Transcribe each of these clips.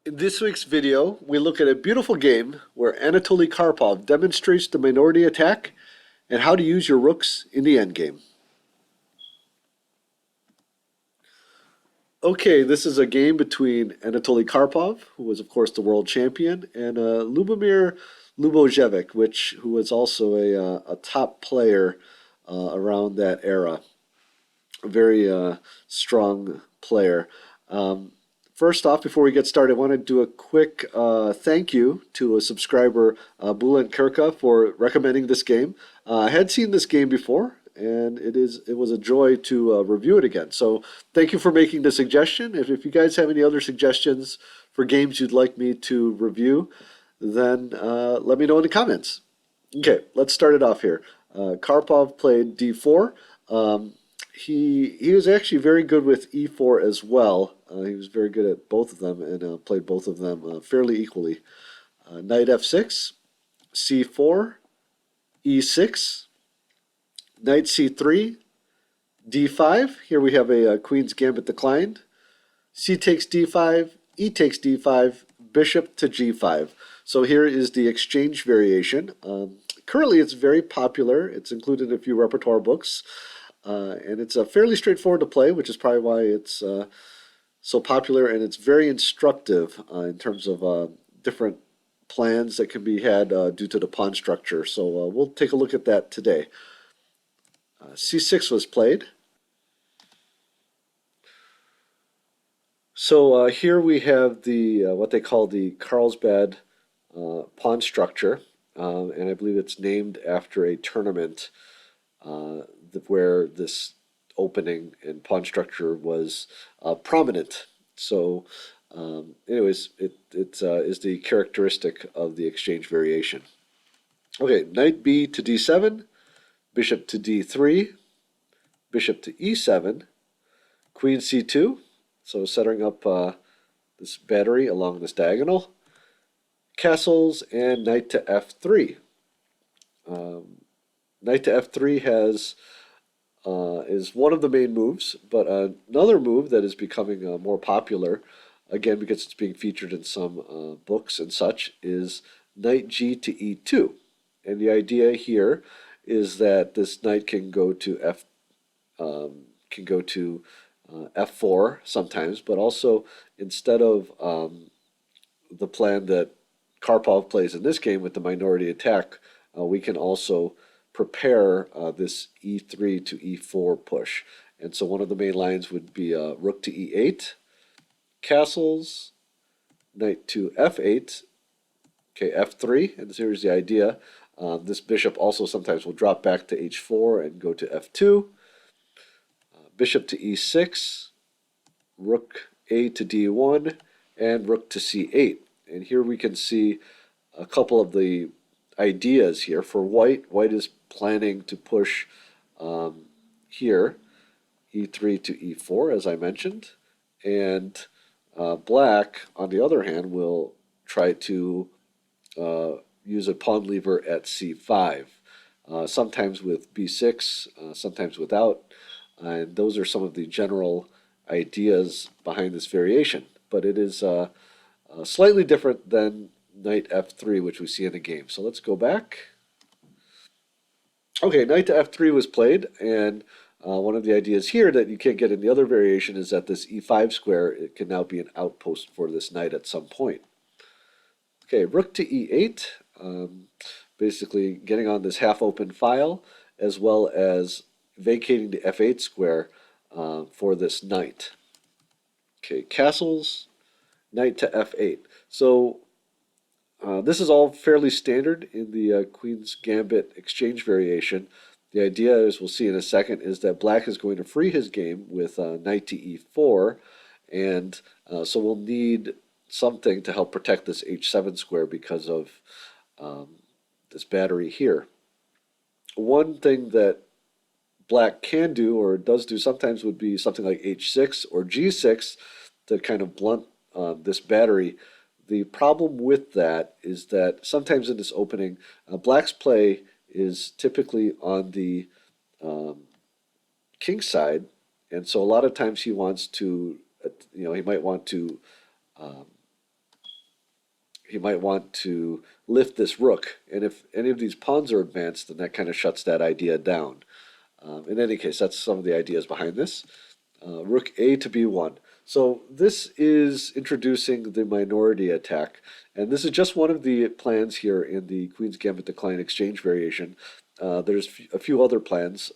In this week's video, we look at a beautiful game where Anatoly Karpov demonstrates the minority attack and how to use your rooks in the endgame. Okay, this is a game between Anatoly Karpov, who was of course the world champion, and Ljubomir Ljubojevic, who was also a top player around that era. A very strong player. Um, First off, before we get started, I want to do a quick thank you to a subscriber, Bulent Kirka, for recommending this game. I had seen this game before, and it was a joy to review it again. So thank you for making the suggestion. If you guys have any other suggestions for games you'd like me to review, then let me know in the comments. Okay, let's start it off here. Karpov played d4. Um, he was actually very good with e4 as well. He was very good at both of them and played both of them fairly equally. Knight f6, c4, e6, knight c3, d5. Here we have a queen's gambit declined. C takes d5, e takes d5, bishop to g5. So here is the exchange variation. Currently it's very popular. It's included in a few repertoire books. And it's fairly straightforward to play, which is probably why it's so popular, and it's very instructive in terms of different plans that can be had due to the pawn structure. So we'll take a look at that today. C6 was played. So here we have the what they call the Carlsbad pawn structure, and I believe it's named after a tournament where this opening and pawn structure was prominent. So, anyways, it is the characteristic of the exchange variation. Okay, knight b to d7, bishop to d3, bishop to e7, queen c2. So setting up this battery along this diagonal. Castles and knight to f3. Knight to f3 is one of the main moves, but another move that is becoming more popular, again because it's being featured in some books and such, is knight g to e2. And the idea here is that this knight can go to f4 sometimes, but also instead of the plan that Karpov plays in this game with the minority attack, we can also prepare this e3 to e4 push. And so one of the main lines would be rook to e8, castles, knight to f8, okay, f3, and here's the idea. This bishop also sometimes will drop back to h4 and go to f2, bishop to e6, rook a to d1, and rook to c8. And here we can see a couple of the ideas here. For white, white is planning to push here, e3 to e4, as I mentioned, and black, on the other hand, will try to use a pawn lever at c5, sometimes with b6, sometimes without, and those are some of the general ideas behind this variation. But it is slightly different than knight f3, which we see in the game. So let's go back. Okay, knight to f3 was played, and one of the ideas here that you can't get in the other variation is that this e5 square, it can now be an outpost for this knight at some point. Okay, rook to e8, basically getting on this half-open file, as well as vacating the f8 square for this knight. Okay, castles, knight to f8. So this is all fairly standard in the Queen's Gambit exchange variation. The idea, as we'll see in a second, is that black is going to free his game with knight to e4, and so we'll need something to help protect this h7 square because of this battery here. One thing that black can do, or does do sometimes, would be something like h6 or g6 to kind of blunt this battery. The problem with that is that sometimes in this opening, black's play is typically on the king side, and so a lot of times he wants to, he might want to he might want to lift this rook. And if any of these pawns are advanced, then that kind of shuts that idea down. In any case, that's some of the ideas behind this. Rook A to B1. So this is introducing the minority attack, and this is just one of the plans here in the Queen's Gambit Decline exchange variation. There's a few other plans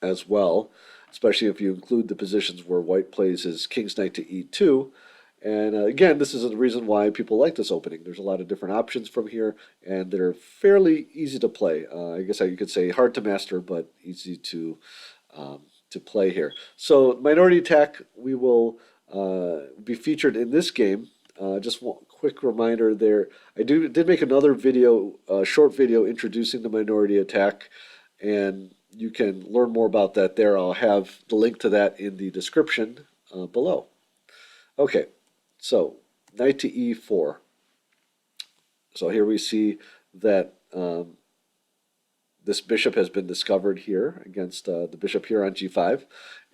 as well, especially if you include the positions where white plays his king's knight to E2. And again, this is the reason why people like this opening. There's a lot of different options from here, and they're fairly easy to play. I guess you could say hard to master, but easy to play here. So minority attack, we will be featured in this game. Just one quick reminder there, I did make another video, short video introducing the minority attack, and you can learn more about that there. I'll have the link to that in the description below. Okay, so knight to E4. So here we see that this bishop has been discovered here against the bishop here on G5.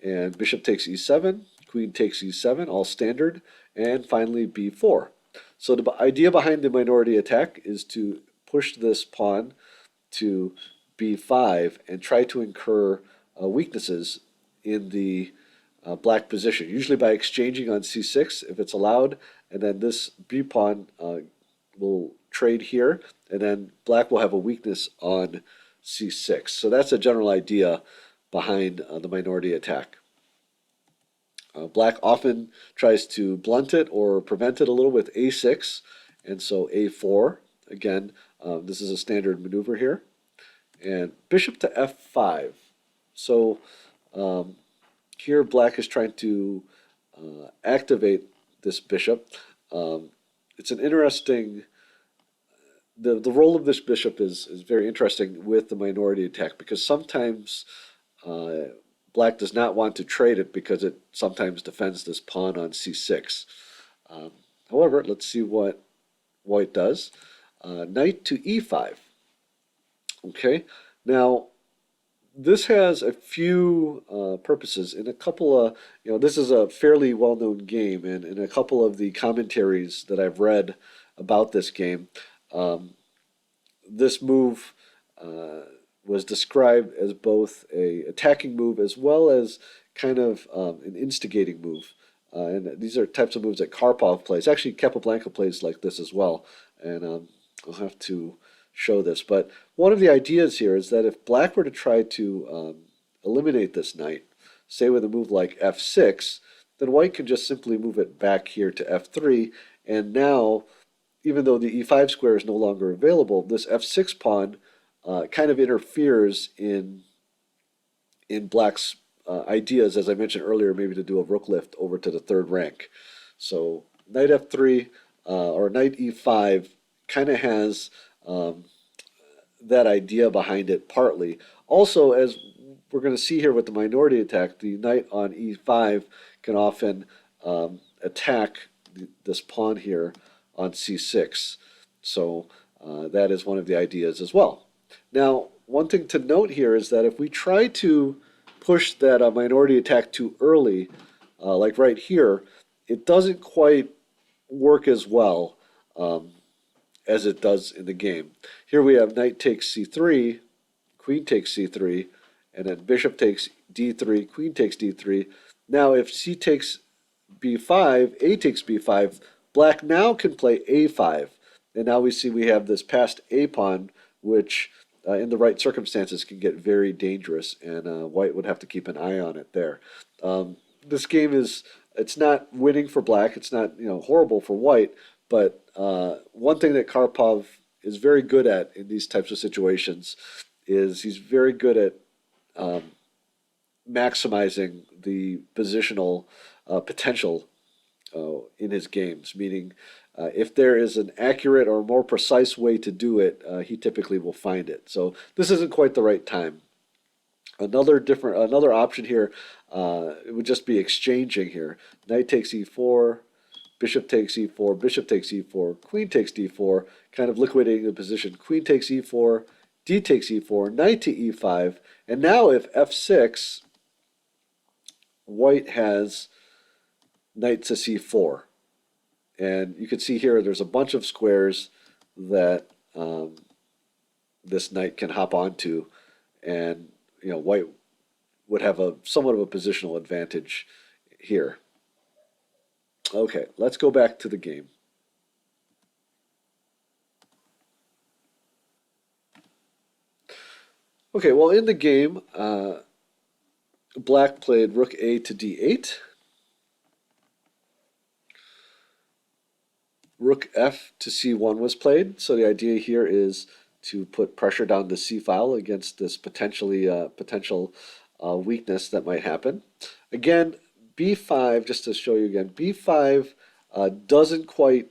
And bishop takes E7, queen takes E7, all standard, and finally B4. So the idea behind the minority attack is to push this pawn to B5 and try to incur weaknesses in the black position, usually by exchanging on C6 if it's allowed, and then this B pawn will trade here, and then black will have a weakness on C6. So that's a general idea behind the minority attack. Black often tries to blunt it or prevent it a little with A6, and so A4. Again, this is a standard maneuver here. And bishop to F5. So here black is trying to activate this bishop. It's an interesting, the role of this bishop is very interesting with the minority attack, because sometimes black does not want to trade it because it sometimes defends this pawn on C6. However, let's see what white does. Knight to E5. Okay, now this has a few purposes. In a couple of, this is a fairly well-known game, and in a couple of the commentaries that I've read about this game, this move was described as both a attacking move as well as kind of an instigating move. And these are types of moves that Karpov plays. Actually, Capablanca plays like this as well, and I'll have to show this. But one of the ideas here is that if black were to try to eliminate this knight, say with a move like F6, then white can just simply move it back here to F3, and now, even though the E5 square is no longer available, this F6 pawn kind of interferes in black's ideas, as I mentioned earlier, maybe to do a rook lift over to the third rank. So knight F3 or knight E5 kind of has that idea behind it partly. Also, as we're going to see here with the minority attack, the knight on E5 can often attack this pawn here on C6. So that is one of the ideas as well. Now, one thing to note here is that if we try to push that minority attack too early, like right here, it doesn't quite work as well as it does in the game. Here we have knight takes C3, queen takes C3, and then bishop takes D3, queen takes D3. Now if C takes B5, A takes B5, black now can play A5. And now we see we have this passed A pawn, which in the right circumstances can get very dangerous, and white would have to keep an eye on it there. This game it's not winning for black, it's not horrible for white, but one thing that Karpov is very good at in these types of situations is he's very good at maximizing the positional potential in his games, meaning if there is an accurate or more precise way to do it, he typically will find it. So this isn't quite the right time. Another option here, it would just be exchanging here. Knight takes E4, bishop takes E4, bishop takes E4, queen takes D4, kind of liquidating the position. Queen takes E4, D takes E4, knight to E5, and now if F6, white has knight to C4. And you can see here there's a bunch of squares that this knight can hop onto, and white would have a somewhat of a positional advantage here. Okay, let's go back to the game. Okay, well, in the game, black played rook a to d8, rook f to c1 was played. So the idea here is to put pressure down the c file against this potential weakness that might happen. Again, b5, just to show you again, b5 doesn't quite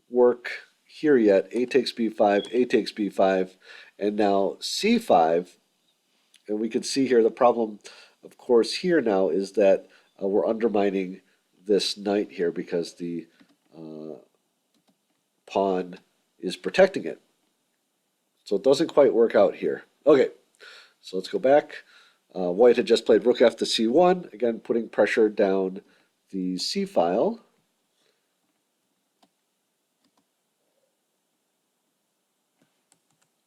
work here yet. A takes b5, a takes b5, and now c5. And we can see here the problem, of course, here now is that we're undermining this knight here because the pawn is protecting it. So it doesn't quite work out here. Okay, so let's go back. White had just played rook f to c1, again putting pressure down the c file.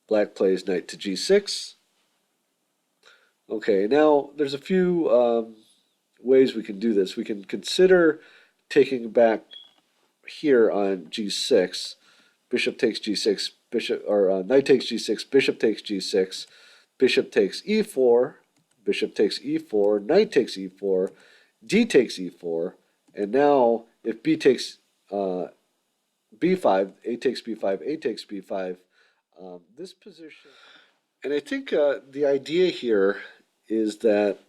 Black plays knight to g6. Okay, now there's a few ways we can do this. We can consider taking back here on g6. Bishop takes g6, knight takes g6, bishop takes g6, bishop takes e4, bishop takes e4, knight takes e4, d takes e4, and now if b takes b5, a takes b5, a takes b5, this position. And I think the idea here is that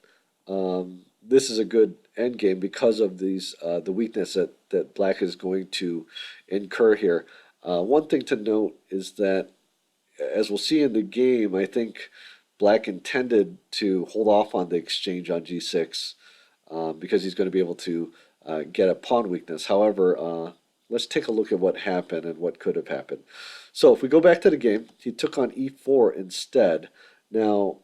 this is a good endgame because of these the weakness that black is going to incur here. One thing to note is that, as we'll see in the game, I think black intended to hold off on the exchange on g6 because he's going to be able to get a pawn weakness. However, let's take a look at what happened and what could have happened. So if we go back to the game, he took on e4 instead. Now,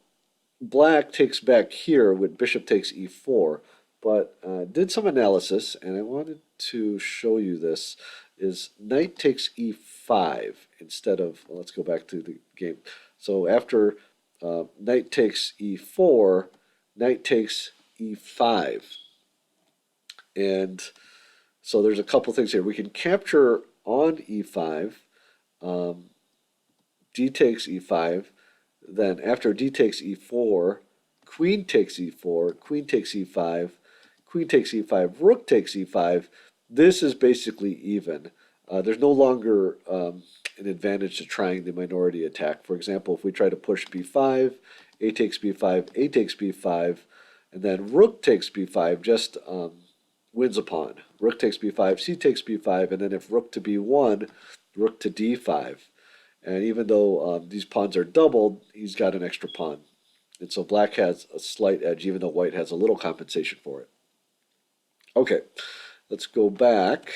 black takes back here with bishop takes e4, but did some analysis, and I wanted to show you this, is knight takes e5 instead of, well, let's go back to the game. So after knight takes e4, knight takes e5. And so there's a couple things here. We can capture on e5, d takes e5, then after d takes e4, queen takes e4, queen takes e5, queen takes e5, rook takes e5. This is basically even. There's no longer an advantage to trying the minority attack. For example, if we try to push b5, a takes b5, a takes b5, and then rook takes b5, just wins a pawn. Rook takes b5, c takes b5, and then if rook to b1, rook to d5. And even though these pawns are doubled, he's got an extra pawn. And so black has a slight edge, even though white has a little compensation for it. Okay, let's go back.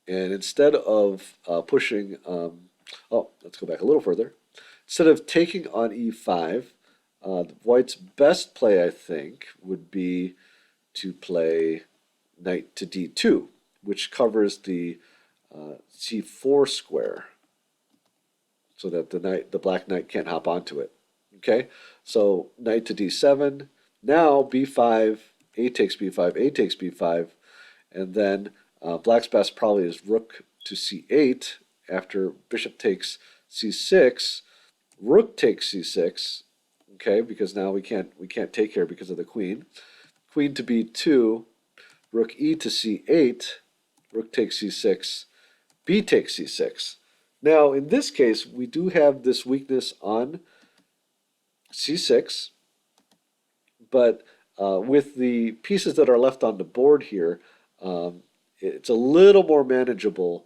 And instead of pushing, let's go back a little further. Instead of taking on e5, white's best play, I think, would be to play knight to d2, which covers the c4 square, so that the black knight can't hop onto it. Okay, so knight to d7. Now b5, a takes b5, a takes b5, and then black's best probably is rook to c8 after bishop takes c6, rook takes c6. Okay, because now we can't take here because of the queen. Queen to b2, rook e to c8, rook takes c6, b takes c6. Now, in this case, we do have this weakness on c6, but with the pieces that are left on the board here, it's a little more manageable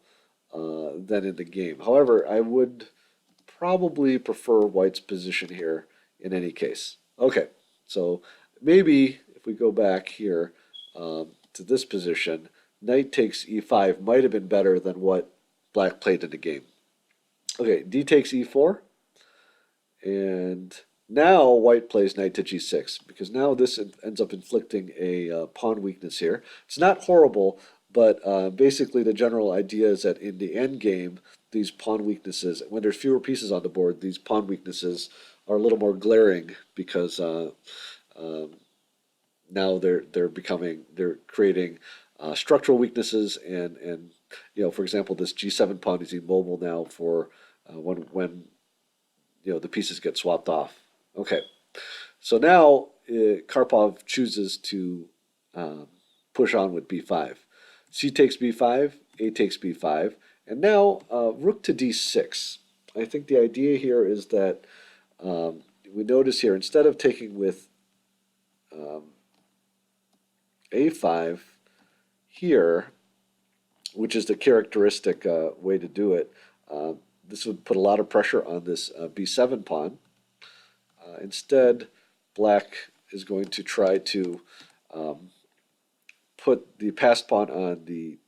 than in the game. However, I would probably prefer white's position here in any case. Okay, so maybe if we go back here to this position, knight takes e5 might have been better than what black played in the game. Okay, d takes e4, and now white plays knight to g6, because now this ends up inflicting a pawn weakness here. It's not horrible, But basically, the general idea is that in the end game, these pawn weaknesses, when there's fewer pieces on the board, these pawn weaknesses are a little more glaring because um, now they're creating structural weaknesses and for example, this G7 pawn is immobile now for when the pieces get swapped off. Okay, so now Karpov chooses to um, push on with b5. C takes b5, A takes b5, and now rook to d6. I think the idea here is that we notice here, instead of taking with um, a5 here, which is the characteristic way to do it, uh, this would put a lot of pressure on this b7 pawn. Instead, black is going to try to um, put the passed pawn on the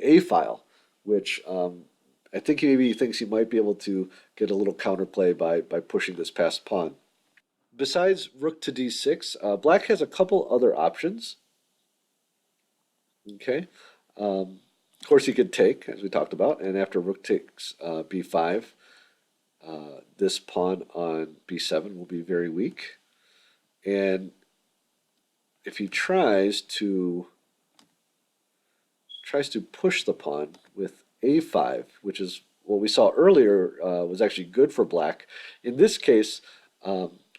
A file, which I think maybe he thinks he might be able to get a little counterplay by pushing this passed pawn. Besides rook to d6, black has a couple other options. Okay, of course he could take, as we talked about, and after rook takes b5, this pawn on b7 will be very weak. And if he tries to push the pawn with a5, which is what we saw earlier was actually good for black. In this case,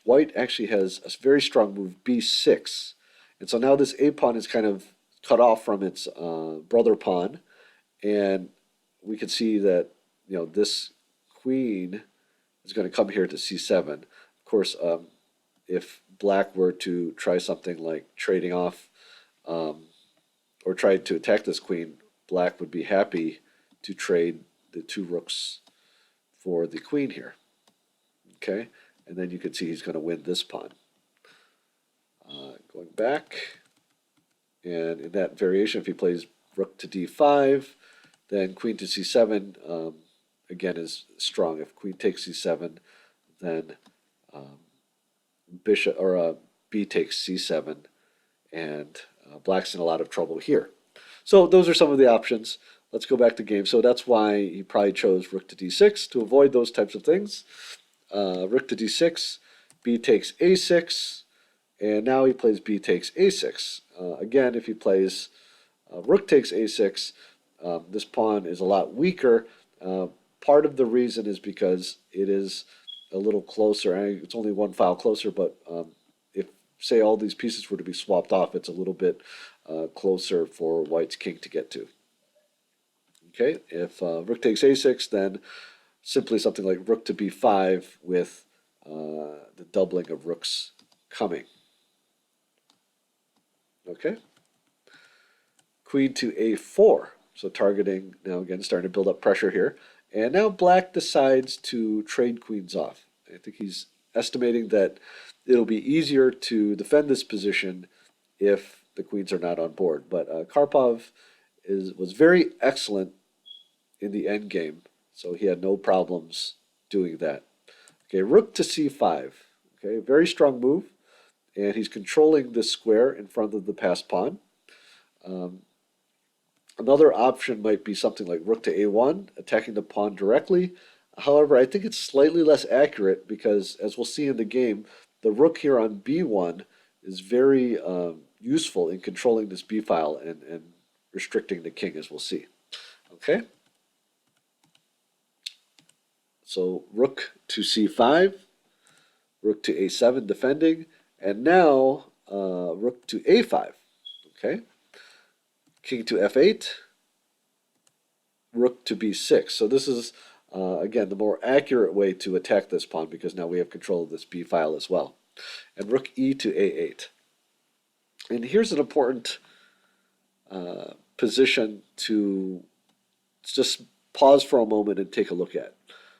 white actually has a very strong move, b6. And so now this a pawn is kind of cut off from its brother pawn. And we can see that this queen is going to come here to c7. Of course, if black were to try something like trading off or tried to attack this queen, black would be happy to trade the two rooks for the queen here. Okay, and then you can see he's going to win this pawn. Going back, and in that variation, if he plays rook to d5, then queen to c7 again is strong. If queen takes c7, then bishop or b takes c7, and black's in a lot of trouble here. So those are some of the options. Let's go back to game. So that's why he probably chose rook to d6 to avoid those types of things. Rook to d6, b takes a6, and now he plays b takes a6. Again, if he plays rook takes a6, this pawn is a lot weaker. Part of the reason is because it is a little closer. It's only one file closer, but if, say, all these pieces were to be swapped off, it's a little bit closer for white's king to get to. Okay, if rook takes a6, then simply something like rook to b5 with the doubling of rooks coming. Okay, queen to a4. So targeting, now again, starting to build up pressure here. And now black decides to trade queens off. I think he's estimating that it'll be easier to defend this position if the queens are not on board. But Karpov was very excellent in the end game, so he had no problems doing that. Okay, rook to c5. Okay, very strong move, and he's controlling this square in front of the passed pawn. Another option might be something like rook to a1, attacking the pawn directly. However, I think it's slightly less accurate because, as we'll see in the game, the rook here on b1 is very useful in controlling this b file and restricting the king, as we'll see. Okay? So rook to c5, rook to a7 defending, and now rook to a5. Okay? King to f8, rook to b6. So this is, again, the more accurate way to attack this pawn because now we have control of this b file as well. And rook e to a8. And here's an important position to just pause for a moment and take a look at.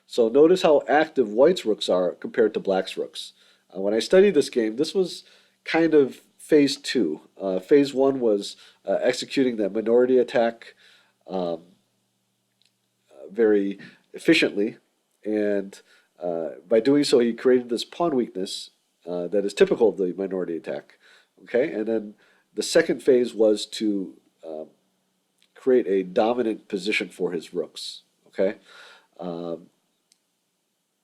So notice how active white's rooks are compared to black's rooks. When I studied this game, this was kind of phase 2. Phase 1 was executing that minority attack very efficiently, and by doing so he created this pawn weakness that is typical of the minority attack. Okay, and then the second phase was to create a dominant position for his rooks. Okay,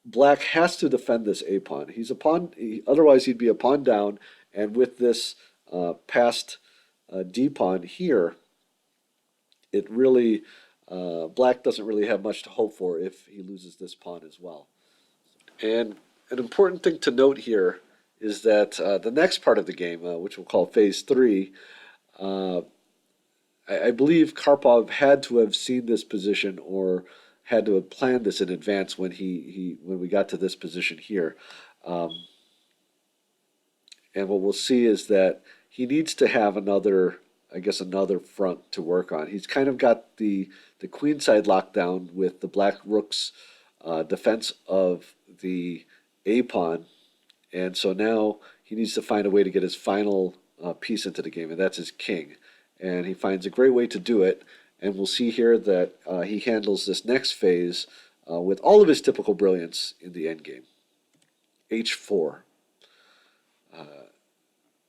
Black has to defend this a pawn. He's a pawn. Otherwise, he'd be a pawn down. And with this passed d pawn here, it really Black doesn't really have much to hope for if he loses this pawn as well. And an important thing to note here is that the next part of the game, which we'll call phase 3, uh, I believe Karpov had to have seen this position or had to have planned this in advance when when we got to this position here. Um, and what we'll see is that he needs to have another, I guess, another front to work on. He's kind of got the queen side lockdown with the black rook's defense of the a pawn, and so now he needs to find a way to get his final piece into the game, and that's his king. And he finds a great way to do it. And we'll see here that he handles this next phase with all of his typical brilliance in the endgame. H4.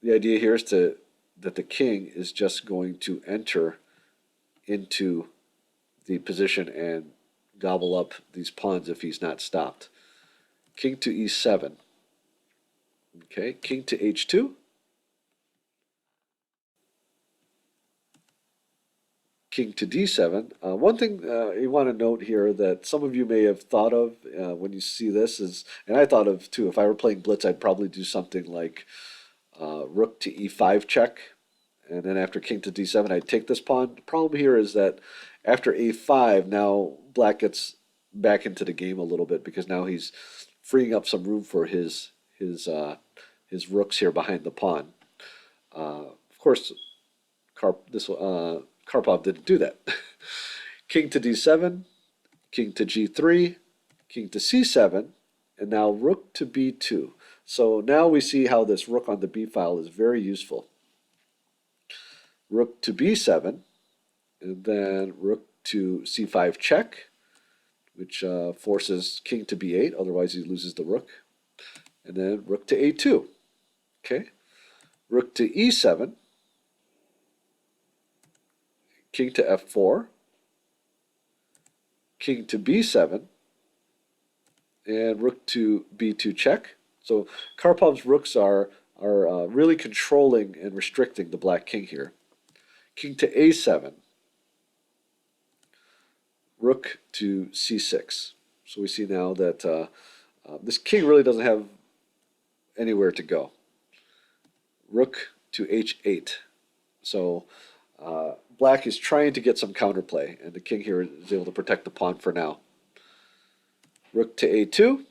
The idea here is that the king is just going to enter into the position and gobble up these pawns if he's not stopped. King to E7. Okay, king to H2. King to D7. One thing you want to note here that some of you may have thought of when you see this is, and I thought of too, if I were playing Blitz, I'd probably do something like rook to E5 check, and then after king to D7, I'd take this pawn. The problem here is that after A5, now Black gets back into the game a little bit because now he's freeing up some room for his rooks here behind the pawn. Of course, Karpov didn't do that. King to D7, king to G3, king to C7, and now rook to B2. So now we see how this rook on the B file is very useful. Rook to B7, and then rook to C5 check, which forces king to B8, otherwise he loses the rook. And then rook to A2. Okay, rook to E7, king to F4, king to B7, and rook to B2 check. So Karpov's rooks are really controlling and restricting the black king here. King to A7, rook to C6. So we see now that this king really doesn't have anywhere to go. Rook to H8. So Black is trying to get some counterplay, and the king here is able to protect the pawn for now. Rook to A2,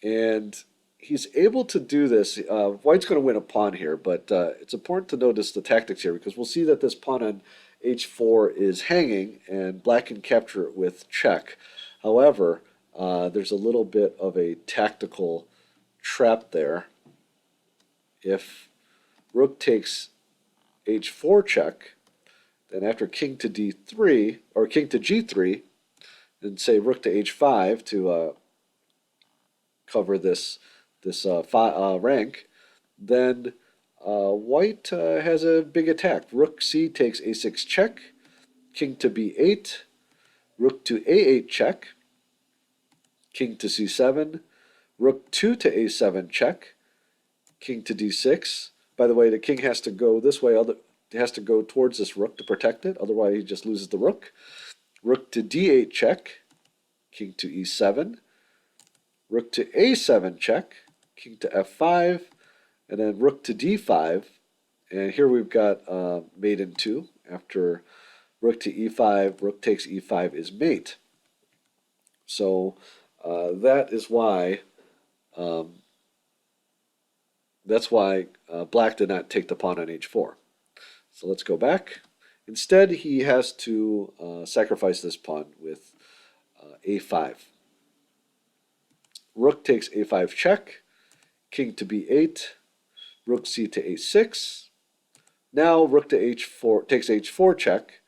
and he's able to do this. White's going to win a pawn here, but it's important to notice the tactics here because we'll see that this pawn on H4 is hanging, and Black can capture it with check. However, there's a little bit of a tactical trap there. If rook takes H4 check, then after king to D3, or king to G3, and say rook to H5 to cover this rank, then White has a big attack. Rook C takes A6 check, king to B8, rook to A8 check, king to C7, rook 2 to A7 check, king to D6. By the way, the king has to go this way, has to go towards this rook to protect it, otherwise he just loses the rook. Rook to D8 check, king to E7, rook to A7 check, king to F5, and then rook to D5. And here we've got mate in 2. After rook to E5, rook takes E5 is mate. So that is why Black did not take the pawn on H4. So let's go back. Instead, he has to sacrifice this pawn with A5. Rook takes A5 check, king to B8, rook C to A6. Now rook to H4 takes H4 check,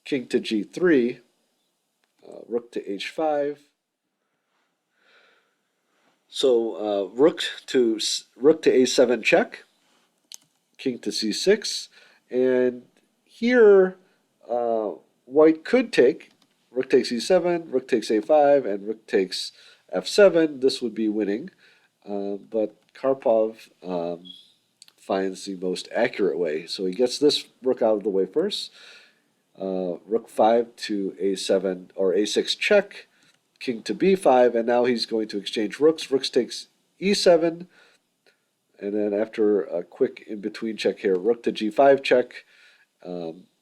king to G3, rook to H5. So rook to A7 check, king to C6, and here white could take rook takes e7, rook takes a5, and rook takes f7. This would be winning, but Karpov finds the most accurate way. So he gets this rook out of the way first. Rook 5 to a7 or a6 check, king to b5, and now he's going to exchange rooks. Rooks takes e7, and then after a quick in-between check here, rook to g5 check,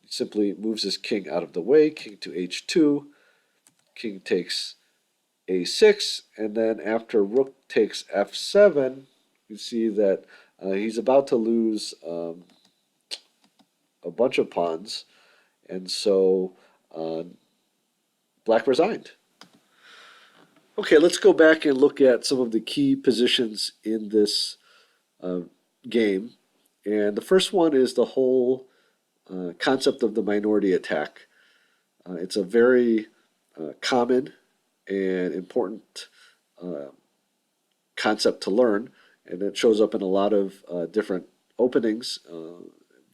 simply moves his king out of the way, king to h2, king takes a6, and then after rook takes f7, you see that he's about to lose a bunch of pawns, and so black resigned. Okay, let's go back and look at some of the key positions in this game. And the first one is the whole concept of the minority attack. It's a very common and important concept to learn, and it shows up in a lot of different openings,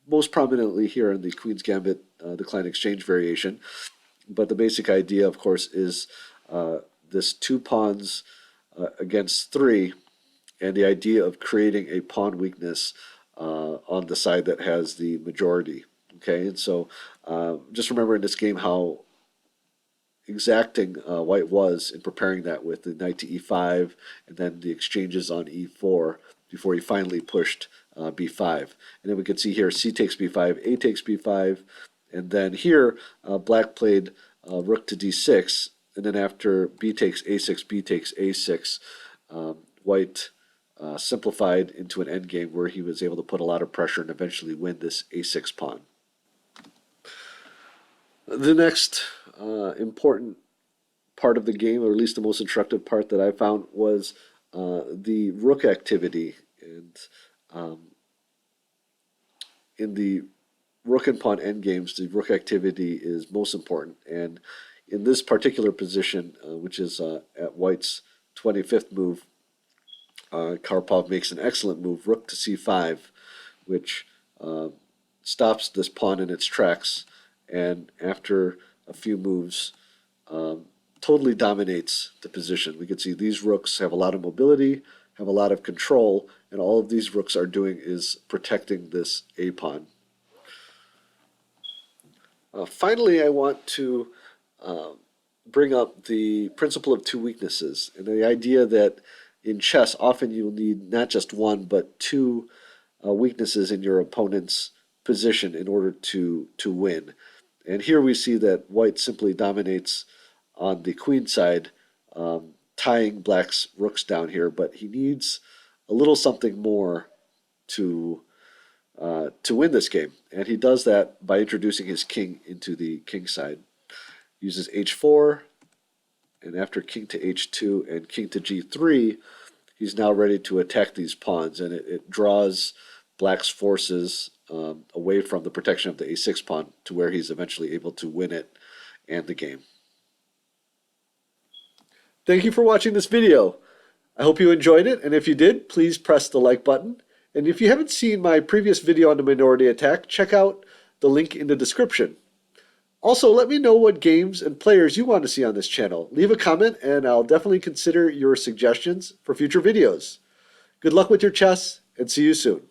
most prominently here in the Queen's Gambit decline exchange variation. But the basic idea, of course, is this 2 pawns against 3, and the idea of creating a pawn weakness on the side that has the majority. Okay, and so just remember in this game how exacting white was in preparing that with the knight to e5 and then the exchanges on e4 before he finally pushed b5. And then we can see here c takes b5, a takes b5, and then here black played rook to d6, and then after b takes a6, b takes a6, white simplified into an endgame where he was able to put a lot of pressure and eventually win this a6 pawn. The next important part of the game, or at least the most instructive part that I found, was the rook activity. And in the rook and pawn endgames, the rook activity is most important. And in this particular position, which is at white's 25th move, Karpov makes an excellent move, rook to c5, which stops this pawn in its tracks, and after a few moves, totally dominates the position. We can see these rooks have a lot of mobility, have a lot of control, and all of these rooks are doing is protecting this a pawn. Finally, I want to bring up the principle of 2 weaknesses, and the idea that in chess often you'll need not just 1 but 2 weaknesses in your opponent's position in order to win. And here we see that white simply dominates on the queen side, tying black's rooks down here, but he needs a little something more to win this game. And he does that by introducing his king into the king side. Uses h4, and after king to h2 and king to g3, he's now ready to attack these pawns, and it draws black's forces away from the protection of the a6 pawn to where he's eventually able to win it and the game. Thank you for watching this video. I hope you enjoyed it, and if you did, please press the like button. And if you haven't seen my previous video on the minority attack, check out the link in the description. Also, let me know what games and players you want to see on this channel. Leave a comment and I'll definitely consider your suggestions for future videos. Good luck with your chess, and see you soon.